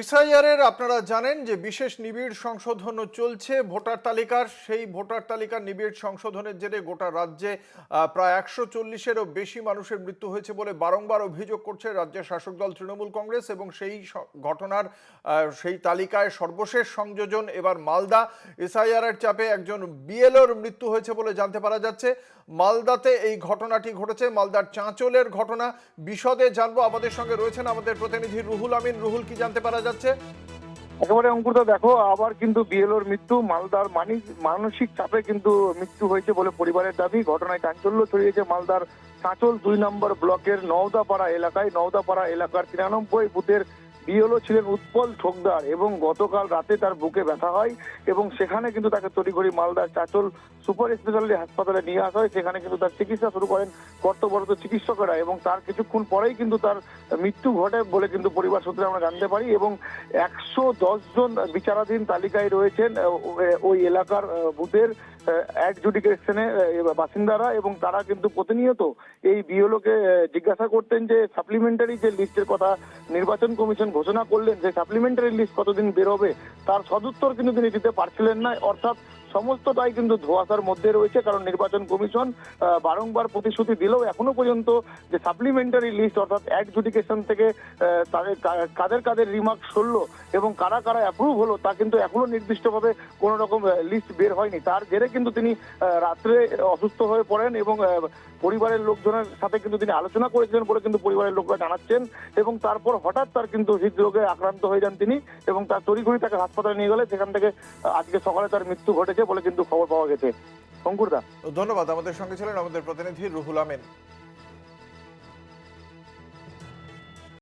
SIR আপনারা জানেন যে বিশেষ নিবিড় সংশোধন চলছে ভোটার তালিকার। সেই ভোটার তালিকার নিবিড় সংশোধনের জেরে গোটা রাজ্যে প্রায় 140-এরও বেশি মানুষের মৃত্যু হয়েছে বলে বারংবার অভিযোগ করছে রাজ্যের শাসক দল তৃণমূল কংগ্রেস। এবং সেই ঘটনার সেই তালিকায় সর্বশেষ সংযোজন এবার মালদা। এসআইআর এর চাপে একজন বিএলওর মৃত্যু হয়েছে বলে জানতে পারা যাচ্ছে। মালদাতে এই ঘটনাটি ঘটেছে, মালদার চাঁচলের ঘটনা। বিশদে জানবো, আমাদের সঙ্গে রয়েছেন আমাদের প্রতিনিধি রুহুল আমিন। রুহুল, কি জানতে পারা যাচ্ছে? একেবারে অঙ্কুরদা, দেখো, আবার কিন্তু বিএলওর মৃত্যু। মালদার মানসিক চাপে কিন্তু মৃত্যু হয়েছে বলে পরিবারের দাবি। ঘটনায় চাঞ্চল্য ছড়িয়েছে মালদার চাঁচল 2 নম্বর ব্লকের নওদাপাড়া এলাকায়। নওদাপাড়া এলাকার 93 বুথের বিএলও ছিলেন উৎপল ঠোকদার এবং গতকাল রাতে তার বুকে ব্যথা হয় এবং সেখানে কিন্তু তাকে তড়িঘড়ি মালদার চাঁচল সুপার স্পেশালিটি হাসপাতালে নিয়ে আসা হয়। সেখানে কিন্তু তার চিকিৎসা শুরু করেন কর্তব্যরত চিকিৎসকেরা এবং তার কিছুক্ষণ পরেই কিন্তু তার মৃত্যু ঘটে বলে কিন্তু পরিবার সূত্রে আমরা জানতে পারি। এবং 110 জন বিচারাধীন তালিকায় রয়েছেন ওই এলাকার বুথের অ্যাডজুডিকেশনে বাসিন্দারা এবং তারা কিন্তু প্রতিনিয়ত এই বিএলওকে জিজ্ঞাসা করতেন যে সাপ্লিমেন্টারি যে লিস্টের কথা নির্বাচন কমিশন ঘোষণা করলেন, যে সাপ্লিমেন্টারি লিস্ট কতদিন বেরোবে তার সদুত্তর কিন্তু তিনি দিতে পারছিলেন না। অর্থাৎ সমস্তটাই কিন্তু ধোঁয়াশার মধ্যে রয়েছে, কারণ নির্বাচন কমিশন বারংবার প্রতিশ্রুতি দিলেও এখনো পর্যন্ত যে সাপ্লিমেন্টারি লিস্ট অর্থাৎ অ্যাডজুডিকেশন থেকে তাদের কাদের কাদের রিমার্ক সরলো এবং কারা কারা অ্যাপ্রুভ হলো তা কিন্তু এখনো নির্দিষ্টভাবে কোনো রকম লিস্ট বের হয়নি। তার জেরে কিন্তু তিনি রাত্রে অসুস্থ হয়ে পড়েন এবং পরিবারের লোকজনের সাথে কিন্তু তিনি আলোচনা করেছিলেন বলে কিন্তু পরিবারের লোকরা জানাচ্ছেন। এবং তারপর হঠাৎ তার কিন্তু হৃদরোগে আক্রান্ত হয়ে যান তিনি এবং তার তড়িঘড়ি তাকে হাসপাতালে নিয়ে গেলে সেখান থেকে আজকে সকালে তার মৃত্যু ঘটেছে বলে কিন্তু খবর পাওয়া গেছে। অঙ্কুরদা, ধন্যবাদ। আমাদের সঙ্গে ছিলেন আমাদের প্রতিনিধি রুহুল আমিন।